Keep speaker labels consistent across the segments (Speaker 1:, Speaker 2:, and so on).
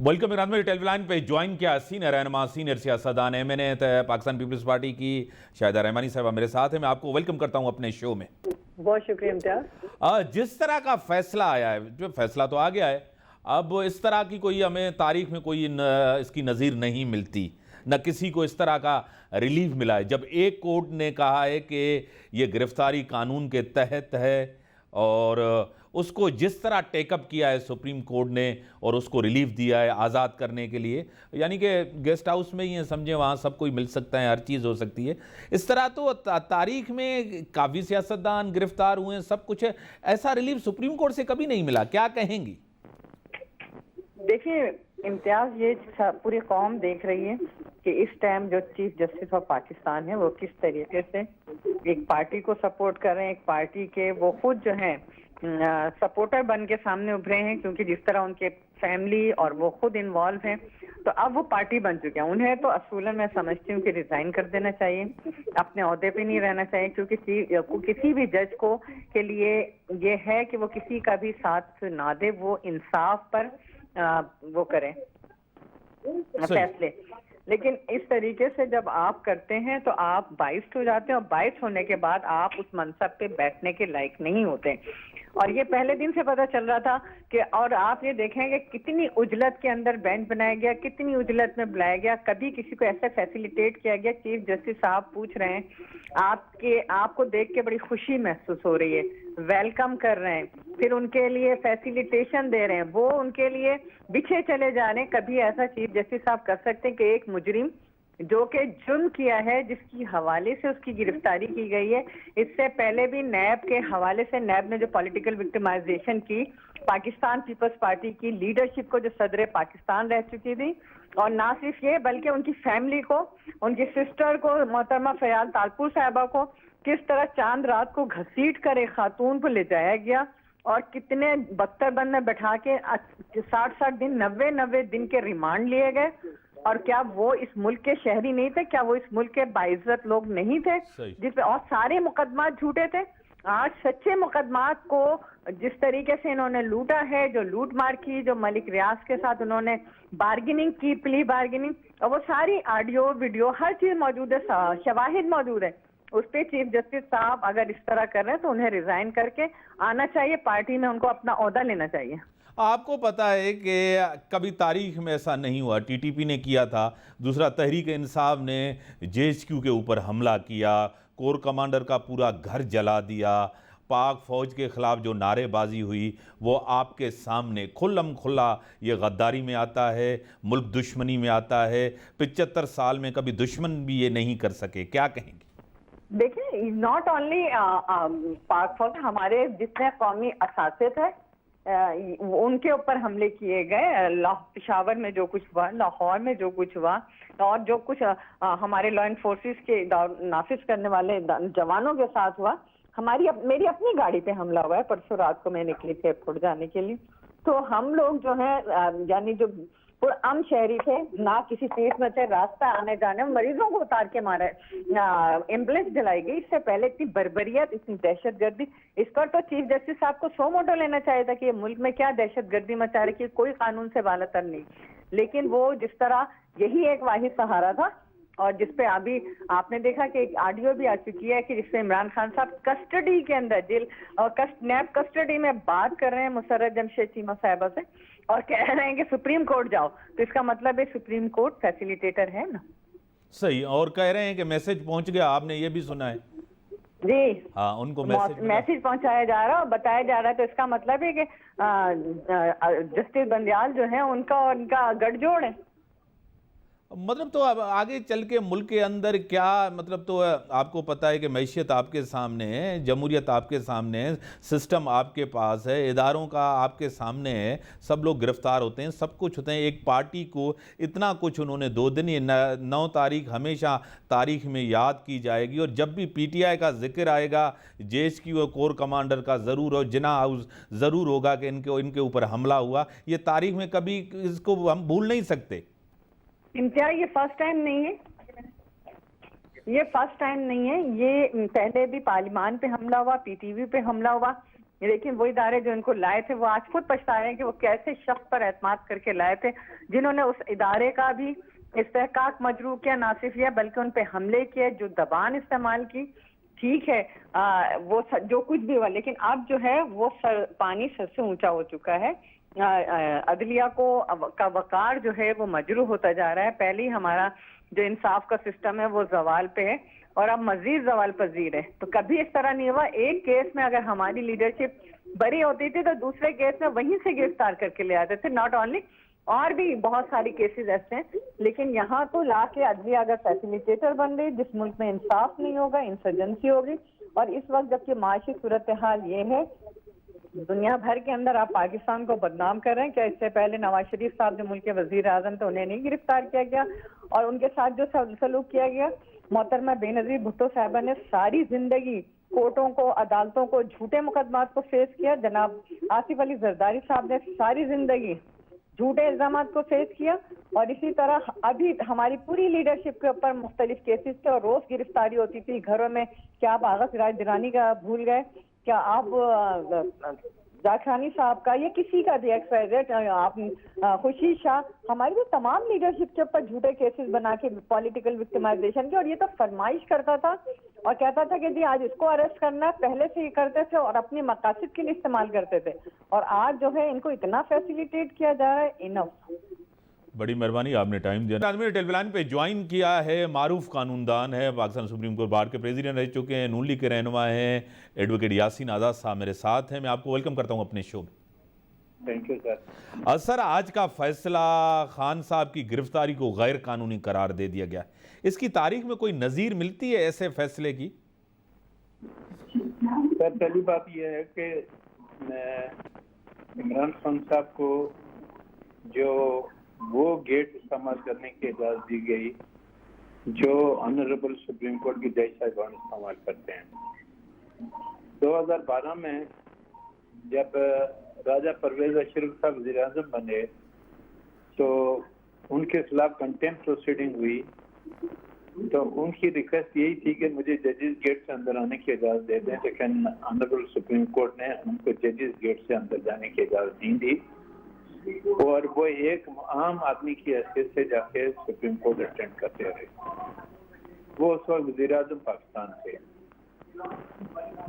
Speaker 1: Welcome Imran भाई, television पे join किया सीनियर रहनुमा सीनियर सियासतदान MNA पाकिस्तान पीपल्स पार्टी की शाहिदा रहमानी साहबा मेरे साथ है। मैं आपको वेलकम करता हूं अपने शो में।
Speaker 2: बहुत शुक्रिया इम्तियाज।
Speaker 1: जिस तरह का फैसला आया है, जो फैसला तो आ गया है, अब इस तरह की कोई हमें तारीख में कोई इसकी नज़ीर नहीं मिलती, न किसी को इस तरह का रिलीफ मिला है। जब एक कोर्ट ने कहा है कि ये गिरफ्तारी कानून के तहत है और उसको जिस तरह टेकअप किया है सुप्रीम कोर्ट ने और उसको रिलीफ दिया है आज़ाद करने के लिए, यानी कि गेस्ट हाउस में ही है, समझे, वहाँ सब कोई मिल सकता है, हर चीज़ हो सकती है। इस तरह तो तारीख में काफ़ी सियासतदान गिरफ्तार हुए हैं, सब कुछ है, ऐसा रिलीफ सुप्रीम कोर्ट से कभी नहीं मिला। क्या कहेंगी?
Speaker 2: देखिए इम्तियाज, ये पूरी कौम देख रही है कि इस टाइम जो चीफ जस्टिस ऑफ पाकिस्तान है वो किस तरीके से एक पार्टी को सपोर्ट कर रहे हैं। एक पार्टी के वो खुद जो है सपोर्टर बन के सामने उभरे हैं, क्योंकि जिस तरह उनके फैमिली और वो खुद इन्वॉल्व हैं, तो अब वो पार्टी बन चुके हैं। उन्हें तो असूलन मैं समझती हूँ कि रिजाइन कर देना चाहिए, अपने ओहदे पे नहीं रहना चाहिए, क्योंकि किसी भी जज को के लिए ये है कि वो किसी का भी साथ ना दे, वो इंसाफ पर वो करें फैसले। लेकिन इस तरीके से जब आप करते हैं तो आप बाइस्ड हो जाते हैं, और बाइस्ड होने के बाद आप उस मनसब पे बैठने के लायक नहीं होते। और ये पहले दिन से पता चल रहा था कि, और आप ये देखेंगे कितनी उजलत के अंदर बेंच बनाया गया, कितनी उजलत में बुलाया गया, कभी किसी को ऐसा फैसिलिटेट किया गया। चीफ जस्टिस साहब पूछ रहे हैं, आपको देख के बड़ी खुशी महसूस हो रही है, वेलकम कर रहे हैं, फिर उनके लिए फैसिलिटेशन दे रहे हैं, वो उनके लिए पीछे चले जा रहे हैं। कभी ऐसा चीफ जस्टिस साहब कर सकते हैं कि एक मुजरिम जो कि जुर्म किया है, जिसकी हवाले से उसकी गिरफ्तारी की गई है, इससे पहले भी नैब के हवाले से नैब ने जो पॉलिटिकल विक्टिमाइजेशन की पाकिस्तान पीपल्स पार्टी की लीडरशिप को, जो सदर पाकिस्तान रह चुकी थी, और ना सिर्फ ये बल्कि उनकी फैमिली को, उनकी सिस्टर को, मोहतरमा फयाल तालपुर साहबा को किस तरह चांद रात को घसीट कर एक खातून को ले जाया गया और कितने बख्तरबंद में बैठा के 60-60 दिन 90 दिन के रिमांड लिए गए। और क्या वो इस मुल्क के शहरी नहीं थे? क्या वो इस मुल्क के बाइज्जत लोग नहीं थे? जिसपे और सारे मुकदमात झूठे थे। आज सच्चे मुकदमात को जिस तरीके से इन्होंने लूटा है, जो लूट मार की, जो मलिक रियाज के साथ उन्होंने बार्गेनिंग की, प्ली बार्गेनिंग, और वो सारी ऑडियो वीडियो हर चीज मौजूद है, शवाहिद मौजूद है। उस पर चीफ जस्टिस साहब अगर इस तरह कर रहे हैं तो उन्हें रिजाइन करके आना चाहिए, पार्टी में उनको अपना ओहदा लेना चाहिए।
Speaker 1: आपको पता है कि कभी तारीख में ऐसा नहीं हुआ। टीटीपी ने किया था, दूसरा तहरीक इंसाफ ने JHQ के ऊपर हमला किया, कोर कमांडर का पूरा घर जला दिया, पाक फौज के खिलाफ जो नारेबाजी हुई वो आपके सामने खुल्लम खुल्ला ये गद्दारी में आता है, मुल्क दुश्मनी में आता है। 75 साल में कभी दुश्मन भी ये नहीं कर सके। क्या कहेंगे?
Speaker 2: देखिए, नॉट ओनली पाक फौज, हमारे जितने कौमी असासे थे उनके ऊपर हमले किए गए। पेशावर में जो कुछ हुआ, लाहौर में जो कुछ हुआ, और जो कुछ हमारे लॉ एनफोर्सेस के नाफिज करने वाले जवानों के साथ हुआ। मेरी अपनी गाड़ी पे हमला हुआ है, परसों रात को मैं निकली थी एयरपोर्ट जाने के लिए। तो हम लोग जो है यानी जो आम शहरी थे, ना किसी चीज में थे, रास्ता आने जाने में मरीजों को उतार के मारा, एम्बुलेंस जलाई गई। इससे पहले इतनी बर्बरियत, इतनी दहशतगर्दी, इस पर तो चीफ जस्टिस साहब को 100 मोटो लेना चाहिए था कि ये मुल्क में क्या दहशतगर्दी मचा रही, कोई कानून से बालातर नहीं। लेकिन वो जिस तरह, यही एक वाहिद सहारा था, और जिसपे अभी आपने देखा कि एक ऑडियो भी आ चुकी है कि जिसमें इमरान खान साहब कस्टडी के अंदर, जेल और नैब कस्टडी में बात कर रहे हैं मुसर्रत जमशेद चीमा साहिबा से, और कह रहे हैं कि सुप्रीम कोर्ट जाओ। तो इसका मतलब है सुप्रीम कोर्ट फैसिलिटेटर है ना।
Speaker 1: सही, और कह रहे हैं कि मैसेज पहुंच गया, आपने ये भी सुना है?
Speaker 2: जी
Speaker 1: हाँ, उनको मैसेज
Speaker 2: पहुंचाया जा रहा है और बताया जा रहा है। तो इसका मतलब है कि जस्टिस बंदियाल जो है उनका गठजोड़ है।
Speaker 1: मतलब तो अब आगे चल के मुल्क के अंदर क्या, मतलब तो आपको पता है कि मैशियत आपके सामने है, जमहूरियत आपके सामने है, सिस्टम आपके पास है, इदारों का आपके सामने है, सब लोग गिरफ्तार होते हैं, सब कुछ होते हैं। एक पार्टी को इतना कुछ उन्होंने 2 दिन, ये 9 तारीख हमेशा तारीख में याद की जाएगी। और जब भी PTI का जिक्र आएगा, JHQ और कोर कमांडर का ज़रूर, और जिना हाउस ज़रूर होगा कि इनके ऊपर हमला हुआ, ये तारीख में कभी इसको हम भूल नहीं सकते।
Speaker 2: इम्तियाज, ये फर्स्ट टाइम नहीं है, ये फर्स्ट टाइम नहीं है। ये पहले भी पार्लियामान पे हमला हुआ, PTV पे हमला हुआ, लेकिन वो इदारे जो इनको लाए थे वो आज खुद पछता रहे हैं कि वो कैसे शख्स पर एतमाद करके लाए थे, जिन्होंने उस इदारे का भी इस्तेहकाक मजरू किया, ना सिर्फ यह बल्कि उन पे हमले किए, जो दबान इस्तेमाल की। ठीक है, वो जो कुछ भी हुआ, लेकिन अब जो है वो पानी सर से ऊंचा हो चुका है। अदलिया का वकार जो है वो मजरू होता जा रहा है। पहले ही हमारा जो इंसाफ का सिस्टम है वो जवाल पे है और अब मजीद जवाल पजीर है। तो कभी इस तरह नहीं हुआ, एक केस में अगर हमारी लीडरशिप बरी होती थी तो दूसरे केस में वहीं से गिरफ्तार करके ले आते थे। नॉट ओनली, और भी बहुत सारी केसेस ऐसे हैं, लेकिन यहाँ तो ला के अदलिया अगर फैसिलिटेटर बन गई, जिस मुल्क में इंसाफ नहीं होगा, इंसर्जेंसी होगी। और इस वक्त जबकि माशी सूरत हाल ये है, दुनिया भर के अंदर आप पाकिस्तान को बदनाम कर रहे हैं। क्या इससे पहले नवाज शरीफ साहब जो मुल्क के वजीर आजम थे उन्हें नहीं गिरफ्तार किया गया? और उनके साथ जो सलूक किया गया, मोहतरमा बेनजीर भुट्टो साहबा ने सारी जिंदगी कोर्टों को, अदालतों को, झूठे मुकदमात को फेस किया। जनाब आसिफ अली जरदारी साहब ने सारी जिंदगी झूठे इल्जाम को फेस किया। और इसी तरह अभी हमारी पूरी लीडरशिप के ऊपर मुख्तलिफ केसेस थे और रोज गिरफ्तारी होती थी घरों में। क्या आप आगा सिराज दिरानी का भूल गए? क्या आप जाखरानी साहब का, या किसी का भी एक्सवाइजेड, आप खुशी शाह, हमारी तो तमाम लीडरशिप के ऊपर झूठे केसेस बना के पॉलिटिकल विक्टिमाइजेशन के। और ये तो फरमाइश करता था और कहता था कि जी आज इसको अरेस्ट करना है, पहले से ही करते थे और अपनी मकासद के लिए इस्तेमाल करते थे। और आज जो है इनको इतना फैसिलिटेट किया जा रहा है, इनफ।
Speaker 1: बड़ी मेहरबानी, आपने टाइम दिया। आज मेरे टेलीविजन पे ज्वाइन किया है मारूफ कानूनदान है, पाकिस्तान सुप्रीम कोर्ट बार के प्रेसिडेंट रह चुके हैं, नून लीग के रहनुमा हैं, एडवोकेट यासीन आज़ाद साहब मेरे साथ हैं। मैं आपको वेलकम करता हूं अपने शो में।
Speaker 3: Thank you sir.
Speaker 1: सर, आज का फैसला खान साहब की गिरफ्तारी को गैर कानूनी करार दे दिया गया, इसकी तारीख में कोई नज़ीर मिलती है ऐसे फैसले की?
Speaker 3: सर, पहली बात यह है कि इमरान खान साहब को जो वो गेट इस्तेमाल करने की इजाजत दी गई जो ऑनरेबल सुप्रीम कोर्ट की जज साहिबान इस्तेमाल करते हैं। 2012 में जब राजा परवेज अशरफ साहब वज़ीर आज़म बने तो उनके खिलाफ कंटेम्प्ट प्रोसीडिंग हुई। तो उनकी रिक्वेस्ट यही थी कि मुझे जजेस गेट से अंदर आने की इजाज़त दे दें, लेकिन ऑनरेबल सुप्रीम कोर्ट ने उनको जजेस गेट से अंदर जाने की इजाज़त नहीं दी और वो एक आम आदमी की हैसियत से जाके सुप्रीम कोर्ट अटेंड करते रहे। वो उस वक्त वज़ीर आज़म पाकिस्तान थे।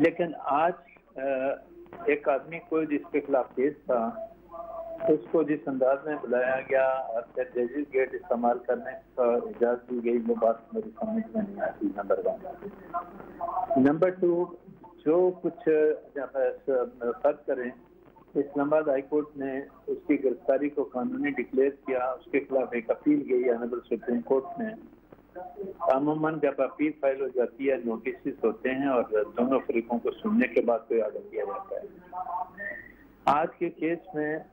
Speaker 3: लेकिन आज एक आदमी को जिसके खिलाफ केस था उसको जिस अंदाज में बुलाया गया और फिर जजेस गेट इस्तेमाल करने का इजाज़त दी गई, वो बात मेरी समझ में नहीं आती। नंबर 1। नंबर 2, जो कुछ फर्ज करें, इस्लामाबाद हाई कोर्ट ने उसकी गिरफ्तारी को कानूनी डिक्लेयर किया, उसके खिलाफ एक अपील गई ऑनरेबल सुप्रीम कोर्ट में। अमूमन जब अपील फाइल हो जाती है नोटिस होते हैं और दोनों फरीकों को सुनने के बाद कोई ऑर्डर दिया जाता है। आज के केस में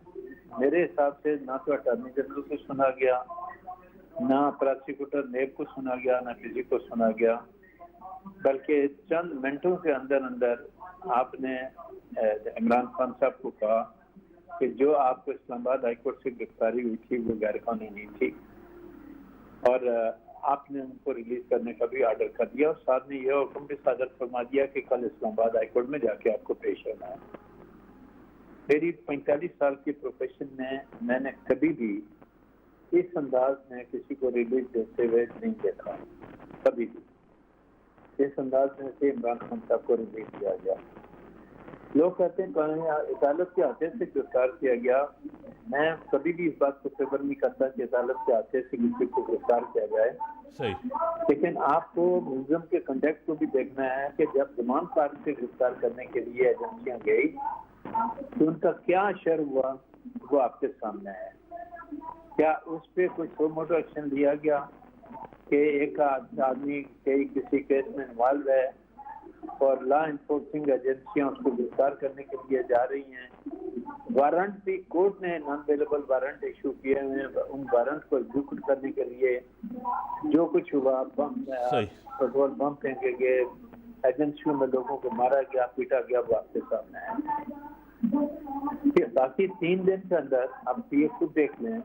Speaker 3: मेरे हिसाब से ना तो अटॉर्नी जनरल को सुना गया, ना प्रोसिक्यूटर नेब को सुना गया, ना किसी को सुना गया, बल्कि चंद मिनटों के अंदर अंदर आपने इमरान खान साहब को कहा कि जो आपको इस्लामाबाद हाईकोर्ट से गिरफ्तारी हुई थी वो गैर कानूनी थी और आपने उनको रिलीज करने का भी ऑर्डर कर दिया और साथ में यह हुक्म भी सादर फरमा दिया कि कल इस्लामाबाद हाईकोर्ट में जाके आपको पेश होना है। मेरी 45 साल की प्रोफेशन में मैंने कभी भी इस अंदाज में किसी को रिलीज देते हुए नहीं देखा, कभी भी इस अंदाज में से इमरान खान साहब को रिलीज किया गया। लोग कहते हैं अदालत के हाथे से गिरफ्तार किया गया। मैं कभी भी इस बात को फेवर नहीं करता कि अदालत के हाथे से किसी को गिरफ्तार किया जाए,
Speaker 1: सही।
Speaker 3: लेकिन आपको मुलजम के कंडक्ट को भी देखना है कि जब जमानतदार से गिरफ्तार करने के लिए एजेंसियां गई तो उनका क्या असर हुआ वो आपके सामने है। क्या उस पर कोई सो मोटो एक्शन लिया गया कि एक आदमी किसी केस में इन्वॉल्व है और लॉ इन्फोर्सिंग एजेंसियां उसको गिरफ्तार करने के लिए जा रही हैं, वारंट भी कोर्ट ने नॉन अवेलेबल वारंट इशू किए हुए हैं, उन वारंट को एग्जीक्यूट करने के लिए जो कुछ हुआ, पेट्रोल बम फेंके गए, एजेंसियों में लोगों को मारा गया, पीटा गया, वो आपके सामने है। बाकी 3 दिन के अंदर आप ये खुद देख लें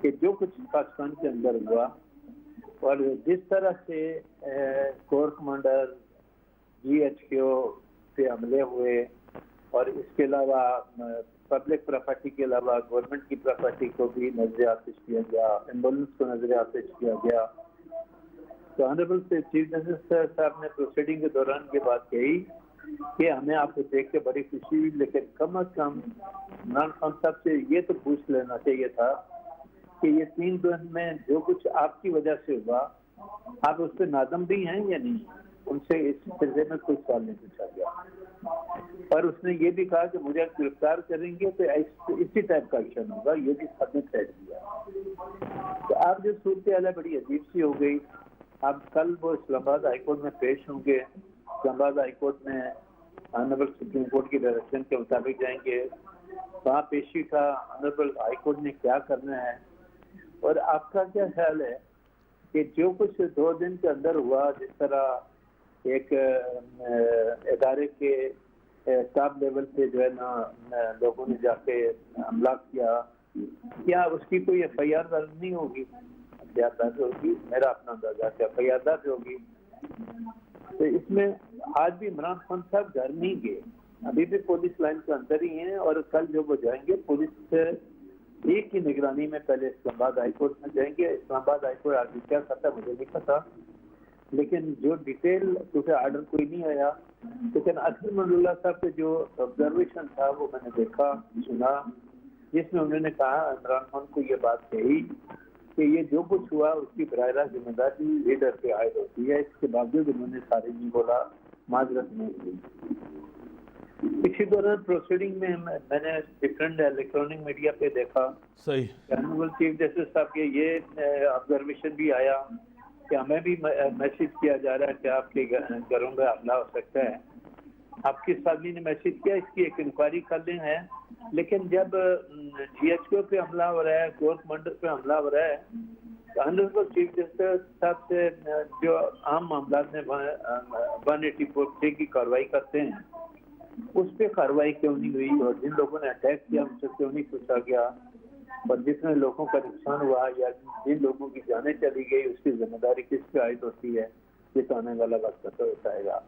Speaker 3: कि जो कुछ पाकिस्तान के अंदर हुआ और जिस तरह से कोर कमांडर GHQ पे हमले हुए, और इसके अलावा पब्लिक प्रॉपर्टी के अलावा गवर्नमेंट की प्रॉपर्टी को भी नजर आतिश किया गया, एम्बुलेंस को नजर आतिश किया गया। तो ऑनरेबल चीफ जस्टिस साहब ने प्रोसीडिंग के दौरान ये बात कही कि हमें आपको देख के बड़ी खुशी हुई, लेकिन कम अज कम इमरान खान साहब से ये तो पूछ लेना चाहिए था कि ये 3 दिन में जो कुछ आपकी वजह से हुआ, आप उस पर नादम भी हैं या नहीं। उनसे इस सिलसिले में कोई सवाल नहीं पूछा गया। और उसने ये भी कहा कि मुझे गिरफ्तार करेंगे तो इसी टाइप का एक्शन होगा, ये भी सबने तय किया। तो आप जो सूरत हाल है बड़ी अजीब सी हो गई। अब कल वो इस्लामाबाद हाईकोर्ट में पेश होंगे। इस्लामाबाद हाईकोर्ट में ऑनरेबल सुप्रीम कोर्ट की डायरेक्शन के मुताबिक जाएंगे। वहाँ पेशी का ऑनरेबल हाईकोर्ट ने क्या करना है, और आपका क्या ख्याल है कि जो कुछ 2 दिन के अंदर हुआ, जिस तरह एक इदारे के टॉप लेवल पे जो है ना लोगों ने जाके हमला किया, क्या उसकी कोई FIR दर्ज नहीं होगी? FIR दर्ज होगी, मेरा अपना अंदाजा है FIR दर्ज होगी। तो इसमें आज भी इमरान खान साहब घर नहीं गए, अभी भी पुलिस लाइन के अंदर ही हैं। और कल जो वो जाएंगे पुलिस एक ही निगरानी में पहले इस्लामाबाद हाईकोर्ट में जाएंगे। इस्लामाबाद हाईकोर्ट आगे क्या करता मुझे नहीं पता, लेकिन जो डिटेल, क्योंकि आर्डर कोई नहीं आया, लेकिन अखिल मंडुल्ला साहब के जो ऑब्जर्वेशन था वो मैंने देखा सुना, जिसमें उन्होंने कहा, इमरान खान को ये बात कही कि ये जो कुछ हुआ उसकी बराह रास्त जिम्मेदारी लीडर पे आयद होती है। इसके बावजूद उन्होंने सारे नहीं बोला, माजरत नहीं की। इसी दौरान प्रोसीडिंग में मैंने डिफरेंट इलेक्ट्रॉनिक मीडिया पे देखा,
Speaker 1: सही
Speaker 3: ऑनरेबल चीफ जस्टिस साहब के ये ऑब्जर्वेशन भी आया कि हमें भी मैसेज किया जा रहा है कि आपके घरों में हमला हो सकता है। आपके साथी ने मैसेज किया इसकी एक इंक्वायरी कर लें है, लेकिन जब GHQ पे हमला हो रहा है, कोर्ट मंडल पे हमला हो रहा है, तो ऑनरेबल चीफ जस्टिस साहब से जो आम मामला में 184 की कार्रवाई करते हैं, उस पर कार्रवाई क्यों नहीं हुई, और जिन लोगों ने अटैक किया उनसे क्यों नहीं पूछा गया, और जितने लोगों का नुकसान हुआ या जिन लोगों की जानें चली गई उसकी जिम्मेदारी किस पे आयद होती है, ये तो आने वाला वक्त तो बताएगा।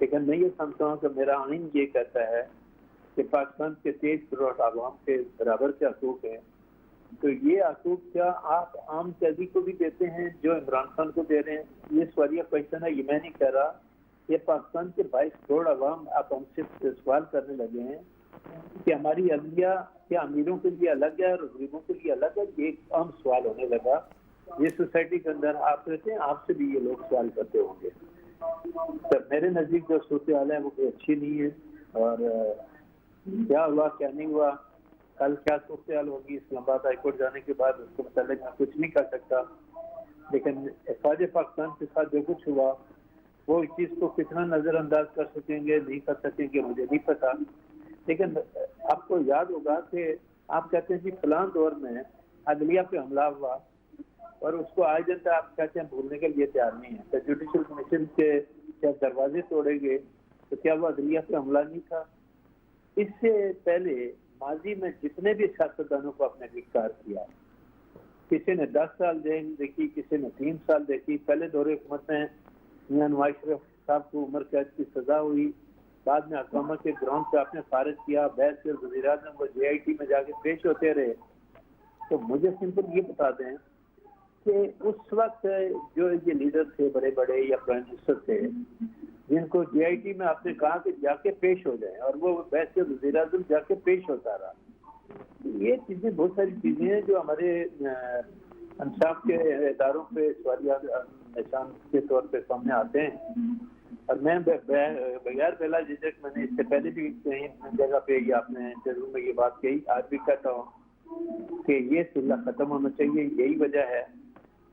Speaker 3: लेकिन मैं ये समझता हूँ कि मेरा आइन ये कहता है कि पाकिस्तान के 23 करोड़ आवाम के बराबर के हकूक हैं, तो ये हकूक क्या आप आम कैदी को भी देते हैं जो इमरान खान को दे रहे हैं? ये सवालिया क्वेश्चन है, ये मैं नहीं कह रहा, ये पाकिस्तान के 22 करोड़ आवाम आप हमसे सवाल करने लगे हैं कि हमारी अदलिया क्या अमीरों के लिए अलग है और गरीबों के लिए अलग है। ये एक आम सवाल होने लगा। ये सोसाइटी के अंदर आप रहते हैं, आपसे भी ये लोग सवाल करते होंगे। तो मेरे नज़दीक जो सूरत हाल है वो कोई अच्छी नहीं है, और क्या हुआ क्या नहीं हुआ, कल क्या सूरत हाल होगी इस्लामाबाद हाईकोर्ट जाने के बाद, उसको मतलब मैं कुछ नहीं कर सकता। लेकिन फ़ौज पाकिस्तान के साथ जो कुछ हुआ वो इस चीज़ को कितना नज़रअंदाज कर सकेंगे नहीं कर सकेंगे मुझे नहीं पता। लेकिन आपको याद होगा कि आप कहते हैं कि फलां दौर में अदलिया पे हमला हुआ, और उसको आज दिन तक आप कहते हैं भूलने के लिए तैयार नहीं है। तो जुडिशल कमीशन के जब दरवाजे तोड़ेंगे तो क्या वो अदलिया पे हमला नहीं था? इससे पहले माजी में जितने भी सियासतदानों को आपने गिरफ्तार किया, किसी ने 10 साल जेल देखी, किसी ने 3 साल देखी। पहले दौरे हुकूमत में मियां नवाज शरीफ साहब को उम्र कैद की सजा हुई, बाद में अकामा के ग्राउंड पे आपने फारिग किया, बैठ कर वज़ीर आज़म वो JIT में जाके पेश होते रहे। तो मुझे सिंपल ये बता दें कि उस वक्त जो ये लीडर थे बड़े बड़े या प्राइम मिनिस्टर थे, जिनको JIT में आपने कहा कि जाके पेश हो जाए, और वो बैठ कर वज़ीर आज़म जाके पेश होता रहा। ये चीज़ें बहुत सारी चीज़ें हैं जो हमारे इंसाफ के इदारों पे सवालिया निशान के तौर पे सामने आते हैं। और मैं बगैर पहला झिझक, मैंने इससे पहले भी कहीं जगह पे ये आपने इंटरव्यू में ये बात कही, आज भी कहता हूँ कि ये सिलसिला खत्म होना चाहिए। यही वजह है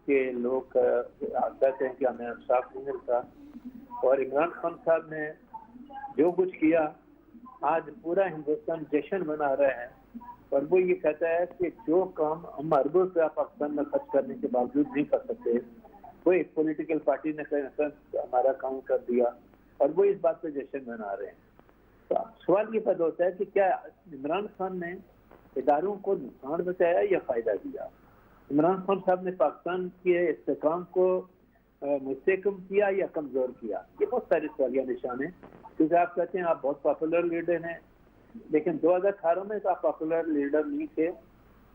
Speaker 3: कि लोग कहते हैं कि हमें इंसाफ नहीं मिलता। और इमरान खान साहब ने जो कुछ किया, आज पूरा हिंदुस्तान जश्न मना रहा है, और वो ये कहता है कि जो काम हम अरबों रुपया पाकिस्तान में खर्च करने के बावजूद नहीं कर सकते, वो एक पॉलिटिकल पार्टी ने हमारा काम कर दिया, और वो इस बात पे जश्न मना रहे हैं। तो सवाल ये पैदा होता है कि क्या इमरान खान ने इदारों को नुकसान बचाया या फ़ायदा दिया? इमरान खान साहब ने पाकिस्तान के इस्तेकाम को मुस्तहकम किया या कमज़ोर किया? ये बहुत सारे सवालिया निशान हैं। क्योंकि आप कहते हैं आप बहुत पॉपुलर लीडर हैं, लेकिन 2018 में तो आप पॉपुलर लीडर नहीं थे।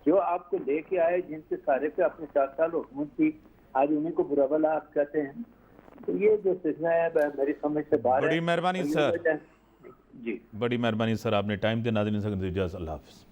Speaker 3: जो आपको लेके आए, जिनके सारे पे अपने 4 साल हुकूमत थी, आज उन्हीं को बुरा भला आप कहते हैं। तो ये जो सिलसिला है मेरी समझ से बाहर है।
Speaker 1: बड़ी मेहरबानी सर,
Speaker 3: जी
Speaker 1: बड़ी मेहरबानी सर, आपने टाइम दिया। नाज़रीन से अल्लाह हाफ़िज़।